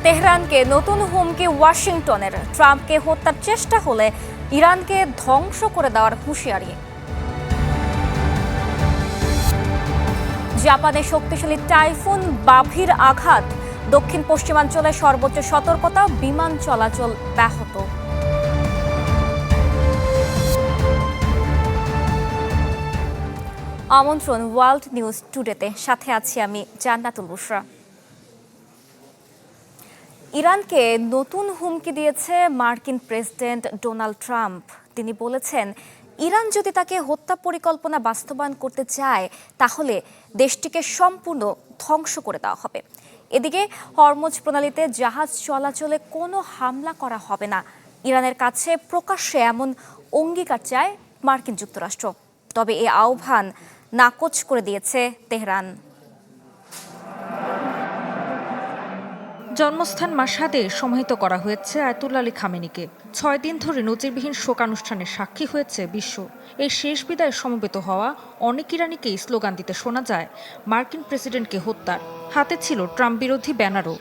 তেহরানকে নতুন হুমকি ওয়াশিংটনের, ট্রাম্পকে হত্যার চেষ্টা হলে ইরানকে ধ্বংস করে দেওয়ার হুঁশিয়ারি। জাপানে শক্তিশালী টাইফুন বাভির আঘাত, দক্ষিণ পশ্চিমাঞ্চলে সর্বোচ্চ সতর্কতা, বিমান চলাচল ব্যাহত। আমন্ত্রণ ওয়ার্ল্ড নিউজ টুডেতে, সাথে আছি আমি জান্নাতুল বুশরা। ইরানকে নতুন হুমকি দিয়েছে মার্কিন প্রেসিডেন্ট ডোনাল্ড ট্রাম্প। তিনি বলেছেন, ইরান যদি তাকে হত্যা পরিকল্পনা বাস্তবায়ন করতে চায় তাহলে দেশটিকে সম্পূর্ণ ধ্বংস করে দেওয়া হবে। এদিকে হরমুজ প্রণালীতে জাহাজ চলাচলে কোনো হামলা করা হবে না। ইরানের কাছে প্রকাশ্যে এমন অঙ্গীকার চায় মার্কিন যুক্তরাষ্ট্র। তবে এই আহ্বান নাকচ করে দিয়েছে তেহরান। জন্মস্থান মাশহাদে সমাহিত করা হয়েছে আয়াতুল্লাহ আলী খামেনিকে। 6 দিন ধরে নজিরবিহীন শোকানুষ্ঠানের সাক্ষী হয়েছে বিশ্ব। এই শেষ বিদায় সমবেত হওয়া অনেক ইরানিকেই স্লোগান দিতে শোনা যায় মার্কিন প্রেসিডেন্টকে হত্যার। হাতে ছিল ট্রাম্প বিরোধী ব্যানারও।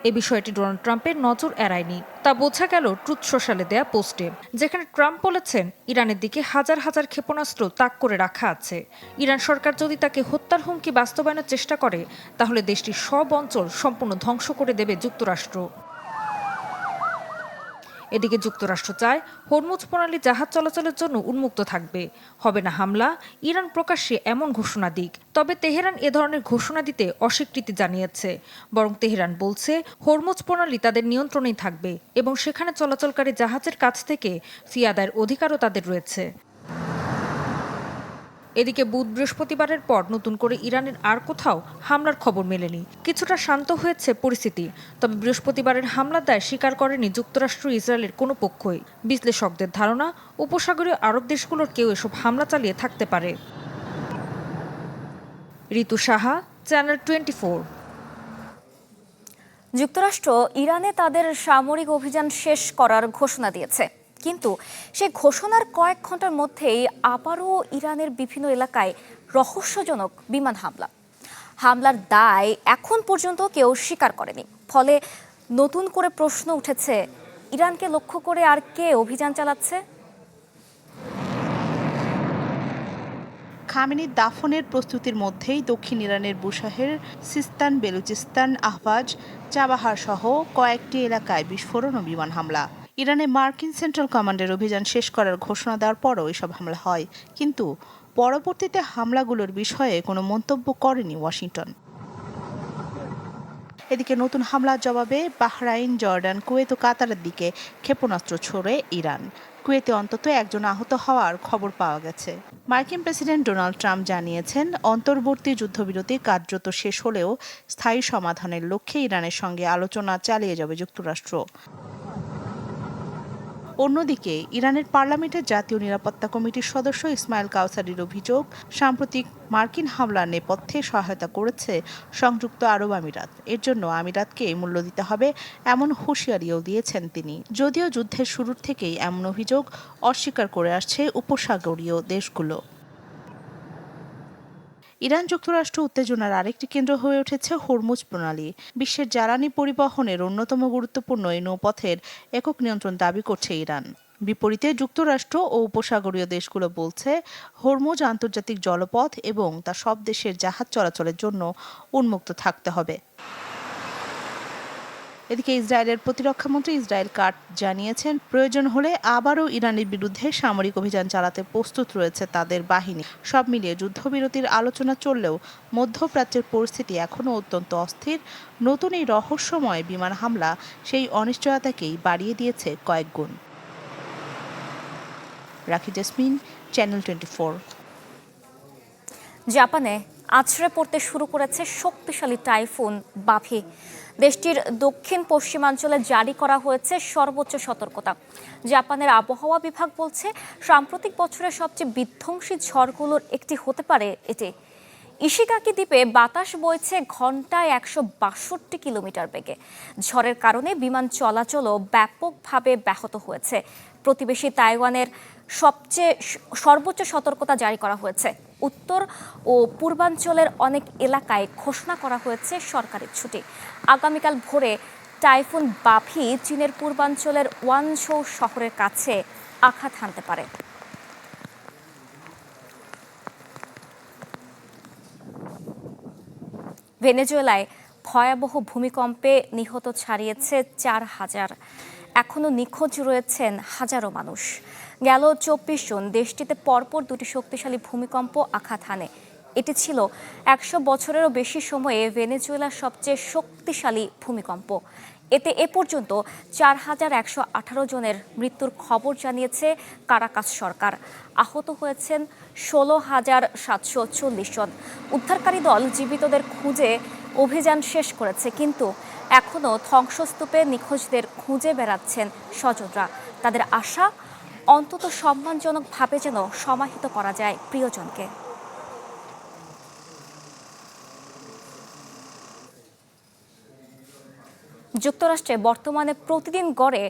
এ বিষয়টি ডোনাল্ড ট্রাম্পের নজর এড়ায়নি। তা বোঝা গেল ট্রুথ সোশ্যালে দেয়া পোস্টে, যেখানে ট্রাম্প বলেছেন ইরানের দিকে হাজার হাজার ক্ষেপণাস্ত্র তাক করে রাখা আছে। ইরান সরকার যদি তাকে হত্যার হুমকি বাস্তবায়নের চেষ্টা করে তাহলে দেশটির সব অঞ্চল সম্পূর্ণ ধ্বংস করে দেবে যুক্তরাষ্ট্র। এদিকে যুক্তরাষ্ট্র চায় হরমুজ প্রণালী জাহাজ চলাচলের জন্য উন্মুক্ত থাকবে, হবে না হামলা। ইরান প্রকাশ্যে এমন ঘোষণা দিক, তবে তেহরান এ ধরনের ঘোষণা দিতে অস্বীকৃতি জানিয়েছে। বরং তেহরান বলছে হরমুজ প্রণালী তাদের নিয়ন্ত্রণেই থাকবে এবং সেখানে চলাচলকারী জাহাজের কাছ থেকে ফি আদায়ের অধিকারও তাদের রয়েছে। এদিকে বুধ বৃহস্পতিবারের পর নতুন করে ইরানের আর কোথাও হামলার খবর মেলেনি। কিছুটা শান্ত হয়েছে পরিস্থিতি, তবে বৃহস্পতিবারের হামলার দায় স্বীকার করেনি যুক্তরাষ্ট্র ইসরায়েলের কোনো পক্ষই। বিশ্লেষকদের ধারণা, উপসাগরীয় আরব দেশগুলোর কেউ এসব হামলা চালিয়ে থাকতে পারে। ঋতু সাহা, চ্যানেল 24। যুক্তরাষ্ট্র ইরানে তাদের সামরিক অভিযান শেষ করার ঘোষণা দিয়েছে, কিন্তু সেই ঘোষণার কয়েক ঘন্টার মধ্যেই আবারও ইরানের বিভিন্ন এলাকায় রহস্যজনক বিমান হামলার দায় এখন পর্যন্ত কেউ স্বীকার করেনি। ফলে নতুন করে প্রশ্ন উঠেছে, ইরানকে লক্ষ্য করে আর কে অভিযান চালাচ্ছে? খামেনির দাফনের প্রস্তুতির মধ্যেই দক্ষিণ ইরানের বুশাহের, সিস্তান, বেলুচিস্তান, আহবাজ, চাবাহার সহ কয়েকটি এলাকায় বিস্ফোরণ ও বিমান হামলা। ইরানে মার্কিন সেন্ট্রাল কমান্ডের অভিযান শেষ করার ঘোষণা দেওয়ার পরও এসব হামলা হয়, কিন্তু পরবর্তীতে হামলাগুলোর বিষয়ে কোনো মন্তব্য করেনি ওয়াশিংটন। এদিকে নতুন হামলার জবাবে বাহরাইন, জর্ডান, কুয়েত ও কাতারের দিকে ক্ষেপণাস্ত্র ছোড়ে ইরান। কুয়েতে অন্তত একজন আহত হওয়ার খবর পাওয়া গেছে। মার্কিন প্রেসিডেন্ট ডোনাল্ড ট্রাম্প জানিয়েছেন, অন্তর্বর্তী যুদ্ধবিরতি কার্যত শেষ হলেও স্থায়ী সমাধানের লক্ষ্যে ইরানের সঙ্গে আলোচনা চালিয়ে যাবে যুক্তরাষ্ট্র। অন্যদিকে ইরানের পার্লামেন্টের জাতীয় নিরাপত্তা কমিটির সদস্য ইসমাইল কাউসারির অভিযোগ, সাম্প্রতিক মার্কিন হামলার নেপথ্যে সহায়তা করেছে সংযুক্ত আরব আমিরাত। এর জন্য আমিরাতকে মূল্য দিতে হবে এমন হুঁশিয়ারিও দিয়েছেন তিনি। যদিও যুদ্ধের শুরুর থেকেই এমন অভিযোগ অস্বীকার করে আসছে উপসাগরীয় দেশগুলো। ইরান যুক্তরাষ্ট্র উত্তেজনার আরেকটি কেন্দ্র হয়ে উঠেছে হরমুজ প্রণালী। বিশ্বের জ্বালানি পরিবহনের অন্যতম গুরুত্বপূর্ণ এই নৌপথের একক নিয়ন্ত্রণ দাবি করছে ইরান। বিপরীতে যুক্তরাষ্ট্র ও উপসাগরীয় দেশগুলো বলছে হরমুজ আন্তর্জাতিক জলপথ এবং তা সব দেশের জাহাজ চলাচলের জন্য উন্মুক্ত থাকতে হবে। এদিকে ইসরায়েলের প্রতিরক্ষামন্ত্রী ইসরায়েল কাট জানিয়েছেন, প্রয়োজন হলে আবারও ইরানের বিরুদ্ধে সামরিক অভিযান চালাতে প্রস্তুত রয়েছে তাদের বাহিনী। সব মিলিয়ে যুদ্ধবিরতির আলোচনা চললেও মধ্যপ্রাচ্যের পরিস্থিতি এখনও অত্যন্ত অস্থির। নতুন এই রহস্যময় বিমান হামলা সেই অনিশ্চয়তাকেই বাড়িয়ে দিয়েছে কয়েক গুণ। রাখি জেসমিন, চ্যানেল 24। জাপানে আছড়ে পড়তে শুরু করেছে শক্তিশালী টাইফুন বাভি। দেশটির দক্ষিণ পশ্চিমাঞ্চলে জারি করা হয়েছে সর্বোচ্চ সতর্কতা। জাপানের আবহাওয়া বিভাগ বলছে, সাম্প্রতিক বছরের সবচেয়ে বিধ্বংসী ঝড়গুলোর একটি হতে পারে এটি। ইশিগাকি দ্বীপে বাতাস বইছে ঘন্টায় 162 কিলোমিটার বেগে। ঝড়ের কারণে বিমান চলাচলও ব্যাপকভাবে ব্যাহত হয়েছে। প্রতিবেশী তাইওয়ানের সর্বোচ্চ সতর্কতা জারি করা হয়েছে। উত্তর ও পূর্বাঞ্চলের অনেক এলাকায় ঘোষণা করা হয়েছে সরকারি ছুটি। আগামীকাল ভোরে টাইফুন বাফি চীনের পূর্বাঞ্চলের ওয়ানশো শহরের কাছে আঘাত হানতে পারে। ভেনেজুয়েলায় ভয়াবহ ভূমিকম্পে নিহত ছাড়িয়েছে 4,000। এখনও নিখোঁজ রয়েছেন হাজারো মানুষ। গেল 24 জুন দেশটিতে পরপর দুটি শক্তিশালী ভূমিকম্প আঘাত হানে। এটি ছিল 100 বছরেরও বেশি সময়ে ভেনেজুয়েলার সবচেয়ে শক্তিশালী ভূমিকম্প। এতে এ পর্যন্ত 4,118 জনের মৃত্যুর খবর জানিয়েছে কারাকাস সরকার। আহত হয়েছেন 16,740 জন। উদ্ধারকারী দল জীবিতদের খুঁজে অভিযান শেষ করেছে, কিন্তু এখনও ধ্বংসস্তূপে নিখোঁজদের খুঁজে বেড়াচ্ছেন স্বজনরা। তাদের আশা, অন্তত সম্মানজনকভাবে যেন সমাহিত করা যায় প্রিয়জনকে। যুক্তরাষ্ট্রে বর্তমানে প্রতিদিন গড়ে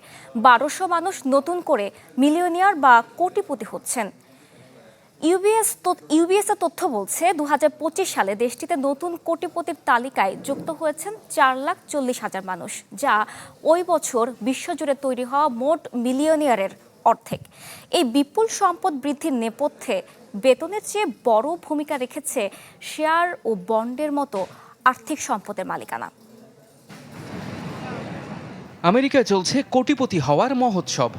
1200 মানুষ নতুন করে মিলিয়নিয়ার বা কোটিপতি হচ্ছেন। ইউবিএস এর তথ্য বলছে 2025 সালে দেশটিতে নতুন কোটিপতির তালিকায় যুক্ত হয়েছেন 4,40,000 মানুষ, যা ওই বছর বিশ্বজুড়ে তৈরি হওয়া মোট মিলিয়নিয়ারের অর্ধেক। এই বিপুল সম্পদ বৃদ্ধির নেপথ্যে বেতনের চেয়ে বড় ভূমিকা রেখেছে শেয়ার ও বন্ডের মতো আর্থিক সম্পদের মালিকানা। আমেরিকায় চলছে কোটিপতি হওয়ার মহোৎসব।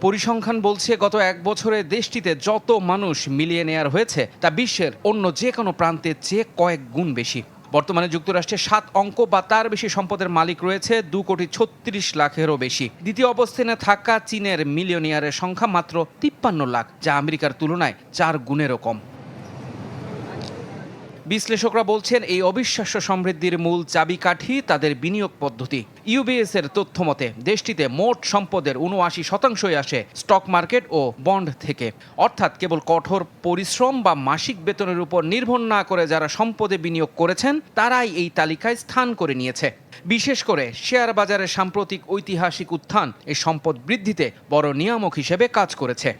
পরিসংখ্যান বলছে গত এক বছরে দেশটিতে যত মানুষ মিলিয়নিয়ার হয়েছে তা বিশ্বের অন্য যে কোনো প্রান্তের চেয়ে কয়েক গুণ বেশি। বর্তমানে যুক্তরাষ্ট্রে 7 অঙ্ক বা তার বেশি সম্পদের মালিক রয়েছে 2,36,00,000-এরও বেশি। দ্বিতীয় অবস্থানে থাকা চীনের মিলিয়নিয়ারের সংখ্যা মাত্র 53 লাখ, যা আমেরিকার তুলনায় 4 গুণেরও কম। বিশ্লেষকরা বলছেন এই অবিশ্বাস্য সমৃদ্ধির মূল চাবিকাঠি তাদের বিনিয়োগ পদ্ধতি। ইউবিএস এর তথ্য মতে দেশটিতে মোট সম্পদের 79% আসে স্টক মার্কেট ও বন্ড থেকে, অর্থাৎ কেবল কঠোর পরিশ্রম বা মাসিক বেতনের উপর নির্ভর না করে যারা সম্পদে বিনিয়োগ করেছেন তারাই এই তালিকায় স্থান করে নিয়েছে। বিশেষ করে শেয়ার বাজারের সাম্প্রতিক ঐতিহাসিক উত্থান এই সম্পদ বৃদ্ধিতে বড় নিয়ামক হিসেবে কাজ করেছে।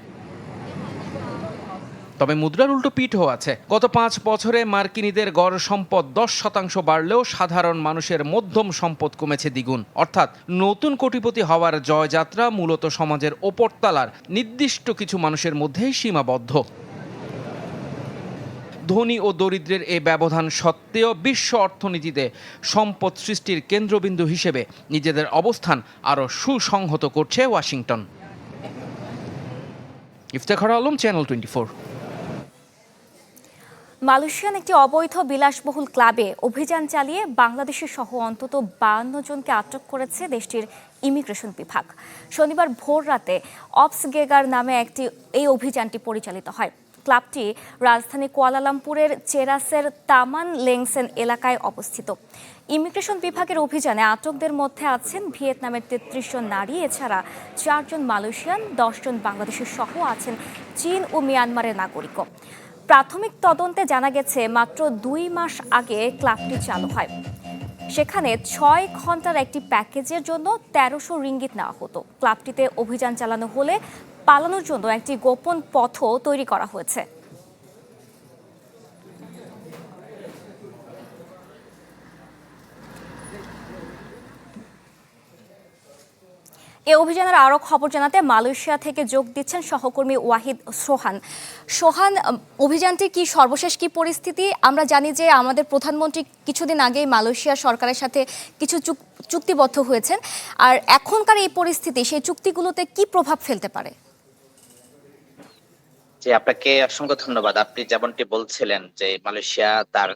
তবে মুদ্রার উল্টো পিঠও আছে। গত 5 বছরে মার্কিনীদের গড় সম্পদ 10% বাড়লেও সাধারণ মানুষের মধ্যম সম্পদ কমেছে দ্বিগুণ। অর্থাৎ নতুন কোটিপতি হওয়ার জয়যাত্রা মূলত সমাজের ওপরতলার নির্দিষ্ট কিছু মানুষের মধ্যেই সীমাবদ্ধ। ধনী ও দরিদ্রের এই ব্যবধান সত্ত্বেও বিশ্ব অর্থনীতিতে সম্পদ সৃষ্টির কেন্দ্রবিন্দু হিসেবে নিজেদের অবস্থান আরও সুসংহত করছে Washington. Iftekhar Alam, channel 24। Malaysian একটি অবৈধ বিলাসবহুল ক্লাবে অভিযান চালিয়ে বাংলাদেশি সহ অন্তত 52 জনকে আটক করেছে দেশটির ইমিগ্রেশন বিভাগ। শনিবার ভোর রাতে অপস গেগার নামে এই অভিযানটি পরিচালিত হয়। ক্লাবটি রাজধানী কুয়ালালামপুরের চেরাসের তামান লেংসেন এলাকায় অবস্থিত। ইমিগ্রেশন বিভাগের অভিযানে আটকদের মধ্যে আছেন ভিয়েতনামের 33 জন নারী, এছাড়া 4 জন মালয়েশিয়ান, 10 জন বাংলাদেশি সহ আছেন চীন ও মিয়ানমারের নাগরিকও। প্রাথমিক তদন্তে জানা গেছে মাত্র 2 মাস আগে ক্লাবটি চালু হয়। সেখানে 6 ঘন্টার একটি প্যাকেজের জন্য 1300 রিঙ্গিত নেওয়া হতো। ক্লাবটিতে অভিযান চালানো হলে পালানোর জন্য একটি গোপন পথও তৈরি করা হয়েছে। এই অভিযানের আরও খবর জানাতে মালয়েশিয়া থেকে যোগ দিচ্ছেন সহকর্মী ওয়াহিদ সোহান। সোহান, অভিযানটির কি সর্বশেষ কি পরিস্থিতি? আমরা জানি যে আমাদের প্রধানমন্ত্রী কিছুদিন আগেই মালয়েশিয়া সরকারের সাথে কিছু চুক্তিবদ্ধ হয়েছেন, আর এখনকার এই পরিস্থিতি সেই চুক্তিগুলোতে কি প্রভাব ফেলতে পারে? যে আপনাকে অসংখ্য ধন্যবাদ। আপনি যেমনটি বলছিলেন যে মালয়েশিয়া তার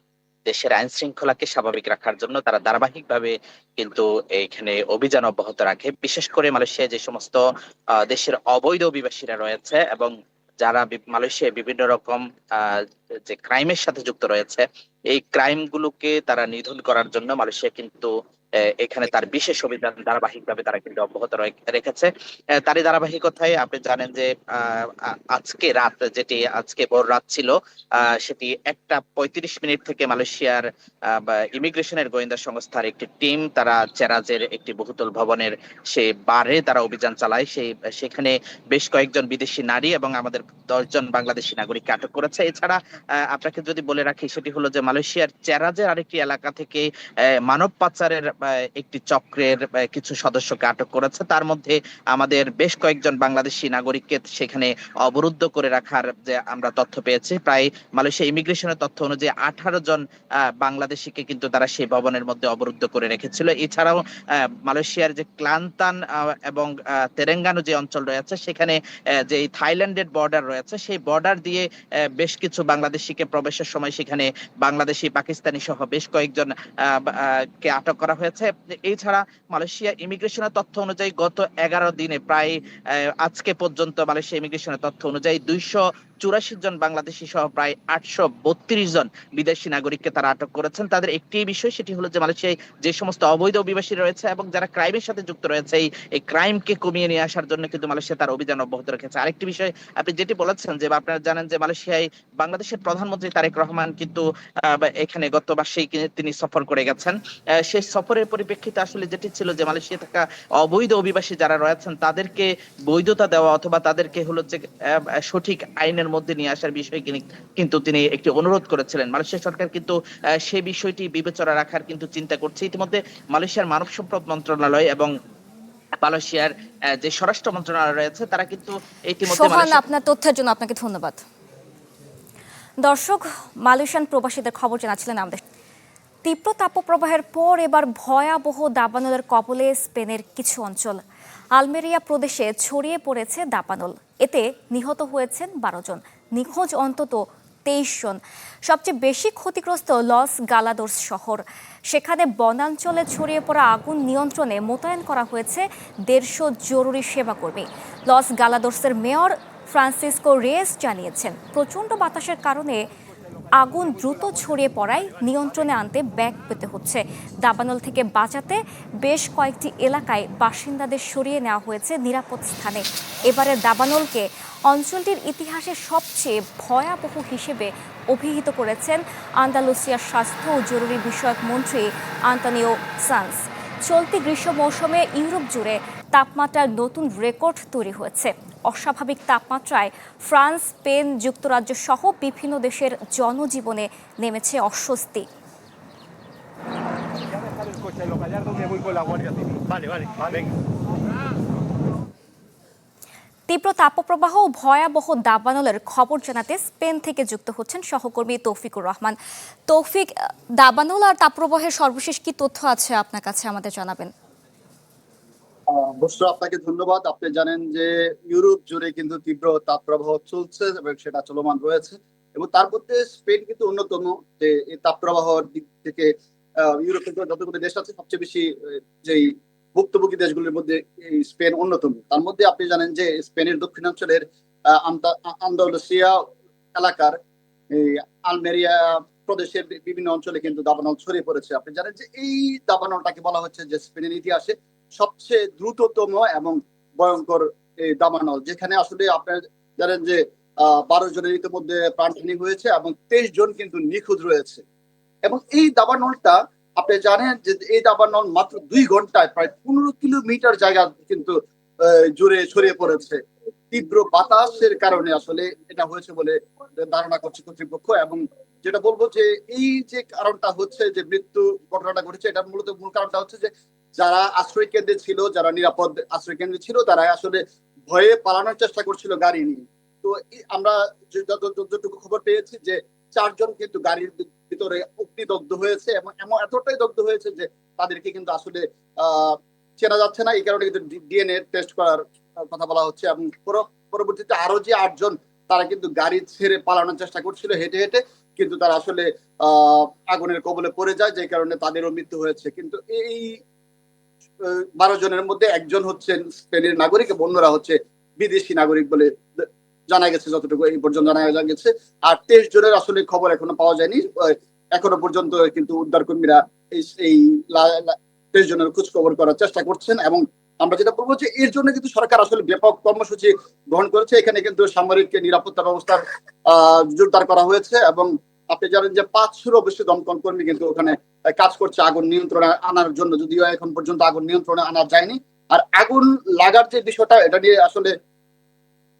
দেশের আইন শৃঙ্খলাকে স্বাভাবিক রাখার জন্য তারা ধারাবাহিকভাবে কিন্তু এখানে অভিযান অব্যাহত রাখে। বিশেষ করে মালয়েশিয়ায় যে সমস্ত দেশের অবৈধ অভিবাসীরা রয়েছে এবং যারা মালয়েশিয়ায় বিভিন্ন রকম যে ক্রাইমের সাথে যুক্ত রয়েছে, এই ক্রাইম গুলোকে তারা নিধন করার জন্য মালয়েশিয়া কিন্তু এখানে তার বিশেষ অভিযান ধারাবাহিকভাবে তারা কিন্তু অব্যাহত রেখেছে। তারই ধারাবাহিকতায় আপনি জানেন যে আজকে রাত, যেটি আজকে ভোর রাত ছিল, সেটি 1:35 থেকে মালয়েশিয়ার ইমিগ্রেশনের গোয়েন্দা সংস্থার একটি টিম তারা চেরাজের একটি বহুতল ভবনের সে বারে তারা অভিযান চালায়। সেখানে বেশ কয়েকজন বিদেশি নারী এবং আমাদের 10 জন বাংলাদেশি নাগরিককে আটক করেছে। এছাড়া আপনাকে যদি বলে রাখি, সেটি হলো যে মালয়েশিয়ার চেরাজের আরেকটি এলাকা থেকে মানব পাচারের একটি চক্রের কিছু সদস্যকে আটক করেছে। তার মধ্যে আমাদের বেশ কয়েকজন বাংলাদেশি নাগরিককে সেখানে অবরুদ্ধ করে রাখার যে আমরা তথ্য পেয়েছি। প্রায় মালয়েশিয়া ইমিগ্রেশনের তথ্য অনুযায়ী 18 জন বাংলাদেশিকে কিন্তু তারা সেই ভবনের মধ্যে অবরুদ্ধ করে রেখেছিল। এছাড়াও মালয়েশিয়ার যে ক্লান্তান এবং তেরেঙ্গানু যে অঞ্চল রয়েছে, সেখানে যে থাইল্যান্ডের বর্ডার রয়েছে, সেই বর্ডার দিয়ে বেশ কিছু বাংলাদেশিকে প্রবেশের সময় সেখানে বাংলাদেশি, পাকিস্তানি সহ বেশ কয়েকজন কে আটক করা হয়েছে। এছাড়া মালয়েশিয়া ইমিগ্রেশনের তথ্য অনুযায়ী গত 11 দিনে প্রায় আজকে পর্যন্ত মালয়েশিয়া ইমিগ্রেশনের তথ্য অনুযায়ী 284 জন বাংলাদেশি সহ প্রায় 832 জন বিদেশি নাগরিককে তারা আটক করেছেন। তাদের একটি বিষয়, সেটি হলো যে মালয়েশিয়ায় যে সমস্ত অবৈধ অভিবাসী রয়েছে এবং যারা ক্রাইমের সাথে যুক্ত রয়েছে, এই ক্রাইমকে কমিয়ে নিয়ে আসার জন্য কিন্তু মালয়েশিয়া তার অভিযান অব্যাহত রেখেছে। আরেকটি বিষয় আপনি যেটি বলেছেন যে আপনারা জানেন যে মালয়েশিয়ায় বাংলাদেশের প্রধানমন্ত্রী তারেক রহমান কিন্তু এখানে গত মাসেই তিনি সফর করে গেছেন। সেই সফরের পরিপ্রেক্ষিতে আসলে যেটি ছিল যে মালয়েশিয়া থাকা অবৈধ অভিবাসী যারা রয়েছেন তাদেরকে বৈধতা দেওয়া অথবা তাদেরকে হলো যে সঠিক আইনের মধ্যে নিয়ে আসার বিষয়ে কিন্তু তিনি একটি অনুরোধ করেছিলেন। মালয়েশিয়া সরকার কিন্তু সেই বিষয়টি বিবেচনা রাখার কিন্তু চিন্তা করছে। ইতিমধ্যে মালয়েশিয়ার মানব সম্পদ মন্ত্রণালয় এবং মালয়েশিয়ার যে স্বরাষ্ট্র মন্ত্রণালয় রয়েছে, তারা কিন্তু ইতিমধ্যে সোহান, আপনার তথ্যের জন্য আপনাকে ধন্যবাদ। দর্শক, মালয়েশিয়ান প্রবাসীদের খবর জানাচ্ছিলেন আমাদের। তীব্র তাপপ্রবাহের পর এবার ভয়াবহ দাবানলের কবলে স্পেনের কিছু অঞ্চল। আলমেরিয়া প্রদেশে ছড়িয়ে পড়েছে দাবানল। এতে নিহত হয়েছেন 12 জন, নিখোঁজ অন্তত 23 জন। সবচেয়ে বেশি ক্ষতিগ্রস্ত লস গালাদোস শহর। সেখানে বনাঞ্চলে ছড়িয়ে পড়া আগুন নিয়ন্ত্রণে মোতায়েন করা হয়েছে 150 জরুরি সেবাকর্মী। লস গালাদোসের মেয়র ফ্রান্সিসকো রেস জানিয়েছেন, প্রচণ্ড বাতাসের কারণে আগুন দ্রুত ছড়িয়ে পড়ায় নিয়ন্ত্রণে আনতে ব্যাগ পেতে হচ্ছে। দাবানল থেকে বাঁচাতে বেশ কয়েকটি এলাকায় বাসিন্দাদের সরিয়ে নেওয়া হয়েছে নিরাপদ স্থানে। এবারের দাবানলকে অঞ্চলটির ইতিহাসে সবচেয়ে ভয়াবহ হিসেবে অভিহিত করেছেন আন্দালুসিয়ার স্বাস্থ্য ও জরুরি বিষয়ক মন্ত্রী আন্তোনিও সান্স। চলতি গ্রীষ্ম মৌসুমে ইউরোপ জুড়ে তাপমাত্রার নতুন রেকর্ড তৈরি হয়েছে। অস্বাভাবিক তাপমাত্রায় ফ্রান্স, স্পেন, যুক্তরাজ্য সহ বিভিন্ন দেশের জনজীবনে নেমেছে অস্বস্তি। তীব্র তাপপ্রবাহ ও ভয়াবহ দাবানলের খবর জানাতে স্পেন থেকে যুক্ত হচ্ছেন সহকর্মী তৌফিকুর রহমান। তৌফিক, দাবানল আর তাপপ্রবাহের সর্বশেষ কি তথ্য আছে আপনার কাছে, আমাদের জানাবেন। বুসরা, আপনাকে ধন্যবাদ। আপনি জানেন যে ইউরোপ জুড়ে কিন্তু তীব্র তাপপ্রবাহ চলছে এবং সেটা চলমান রয়েছে, এবং তার মধ্যে স্পেন কিন্তু অন্যতম। যে এই তাপপ্রবাহর দিক থেকে ইউরোপের যতগুলো দেশ আছে, সবচেয়ে বেশি যেই ভুক্তভোগী দেশগুলোর মধ্যে এই স্পেন অন্যতম। তার মধ্যে আপনি জানেন যে স্পেনের দক্ষিণাঞ্চলের আন্দালুসিয়া এলাকার এই আলমেরিয়া প্রদেশের বিভিন্ন অঞ্চলে কিন্তু দাবানল ছড়িয়ে পড়েছে। আপনি জানেন যে এই দাবানলটাকে বলা হচ্ছে যে স্পেনের ইতিহাসে সবচেয়ে দ্রুততম এবং ভয়ঙ্কর এই দাবানল, যেখানে আসলে আপনারা জানেন যে 12 জনের ইতিমধ্যে প্রাণহানি হয়েছে এবং 23 জন কিন্তু নিখোঁজ রয়েছে। এবং এই দাবানলটা আপনি জানেন যে এই দাবানল মাত্র 2 ঘন্টায় প্রায় 15 কিলোমিটার জায়গা কিন্তু জুড়ে ছড়িয়ে পড়েছে। তীব্র বাতাসের কারণে আসলে এটা হয়েছে বলে ধারণা করছে কর্তৃপক্ষ। এবং যেটা বলবো যে এই যে কারণটা হচ্ছে যে মৃত্যু ঘটনাটা ঘটেছে, এটা মূল কারণটা হচ্ছে যে যারা আশ্রয় কেন্দ্রে ছিল, যারা নিরাপদ আশ্রয় কেন্দ্রে ছিল, তারা আসলে ভয়ে পালানোর চেষ্টা করছিল গাড়ি নিয়ে। তো আমরা যতটুকু খবর পেয়েছি যে 4 জন কিন্তু গাড়ির ভিতরে অগ্নিদগ্ধ হয়েছে, এবং এমন এতটাই দগ্ধ হয়েছে যে তাদেরকে কিন্তু আসলে চেনা যাচ্ছে না। এই কারণে কিন্তু ডিএনএ টেস্ট করার কথা বলা হচ্ছে। এবং পরবর্তীতে আরো যে 8 জন, তারা কিন্তু গাড়ি ছেড়ে পালানোর চেষ্টা করছিল হেঁটে হেঁটে, কিন্তু তারা আসলে আগুনের কবলে পড়ে যায়, যে কারণে তাদেরও মৃত্যু হয়েছে। কিন্তু এই 12 জনের মধ্যে একজন হচ্ছেন স্পেনের নাগরিক এবং অন্যরা হচ্ছে বিদেশি নাগরিক বলে জানা গেছে, যতটুকু এই পর্যন্ত জানা গেছে। আর 23 জনের আসলে খবর এখনো পাওয়া যায়নি। এখনো পর্যন্ত কিন্তু উদ্ধার কর্মীরা এই দেশ জনের খোঁজ খবর করার চেষ্টা করছেন। এবং আমরা যেটা বলবো যে এর জন্য কিন্তু সরকার আসলে ব্যাপক কর্মসূচি গ্রহণ করেছে। এখানে কিন্তু সামরিক নিরাপত্তা ব্যবস্থার জোরদার করা হয়েছে এবং আপনি জানেন যে 500-ও বেশি দমকল কর্মী কিন্তু ওখানে কাজ করছে আগুন নিয়ন্ত্রণে আনার জন্য, যদিও এখন পর্যন্ত আগুন নিয়ন্ত্রণে আনা যায়নি। আর আগুন লাগার যে বিষয়টা, এটা নিয়ে আসলে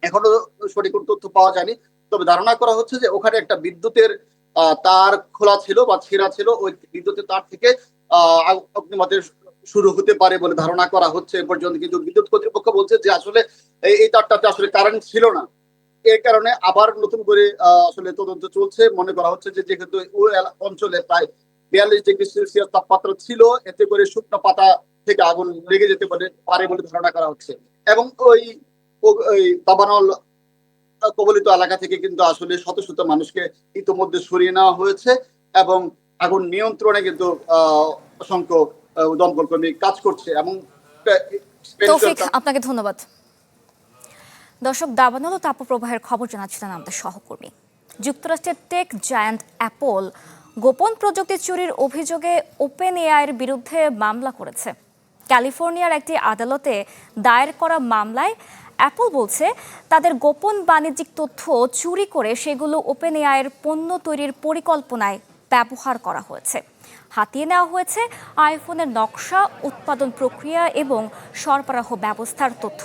এখনো সঠিক তথ্য পাওয়া যায়নি। তবে ধারণা করা হচ্ছে যে ওখানে একটা বিদ্যুতের তার খোলা ছিল বা ছেঁড়া ছিল, ওই বিদ্যুতের তার থেকে অগ্নিমাদের শুরু হতে পারে বলে ধারণা করা হচ্ছে এ পর্যন্ত। কিন্তু বিদ্যুৎ কর্তৃপক্ষ বলছে যে আসলে এই তারটাতে আসলে কারেন্ট ছিল না, এর কারণে আবার নতুন করে আসলে তদন্ত চলছে। মনে করা হচ্ছে যে যেহেতু ওই অঞ্চলে প্রায় 42 ডিগ্রি সেলসিয়াস তাপমাত্রা ছিল, এতে করে শুকনো পাতা থেকে আগুন লেগে যেতে পারে বলে ধারণা করা হচ্ছে। এবং ওই দাবানল কবলিত এলাকা থেকে কিন্তু আসলে শত শত মানুষকে ইতোমধ্যে সরিয়ে নেওয়া হয়েছে এবং আগুন নিয়ন্ত্রণে কিন্তু অসংখ্য দমকল কর্মী কাজ করছে। এবং তৌফিক, আপনাকে ধন্যবাদ। দর্শক, দাবানল ও তাপপ্রবাহের খবর জানাচ্ছিলেন আমাদের সহকর্মী। যুক্তরাষ্ট্রের টেক জায়ান্ট অ্যাপল গোপন প্রযুক্তি চুরির অভিযোগে ওপেন এআইয়ের বিরুদ্ধে মামলা করেছে। ক্যালিফোর্নিয়ার একটি আদালতে দায়ের করা মামলায় অ্যাপল বলছে তাদের গোপন বাণিজ্যিক তথ্য চুরি করে সেগুলো ওপেন এআইয়ের পণ্য তৈরির পরিকল্পনায় ব্যবহার করা হয়েছে। হাতিয়ে নেওয়া হয়েছে আইফোনের নকশা, উৎপাদন প্রক্রিয়া এবং সরবরাহ ব্যবস্থার তথ্য।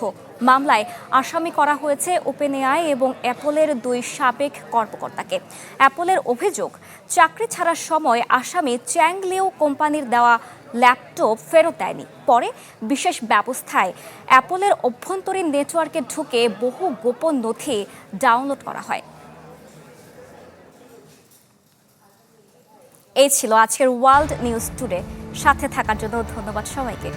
মামলায় আসামি করা হয়েছে ওপেন এআই এবং অ্যাপলের 2 সাবেক কর্মকর্তাকে। অ্যাপলের অভিযোগ, চাকরি ছাড়ার সময় আসামি চ্যাং লিউ কোম্পানির দেওয়া ল্যাপটপ ফেরত দেয়নি। পরে বিশেষ ব্যবস্থায় অ্যাপলের অভ্যন্তরীণ নেটওয়ার্কে ঢুকে বহু গোপন নথি ডাউনলোড করা হয়। এই ছিল আজকের ওয়ার্ল্ড নিউজ টুডে। সাথে থাকার জন্য ধন্যবাদ সবাইকে।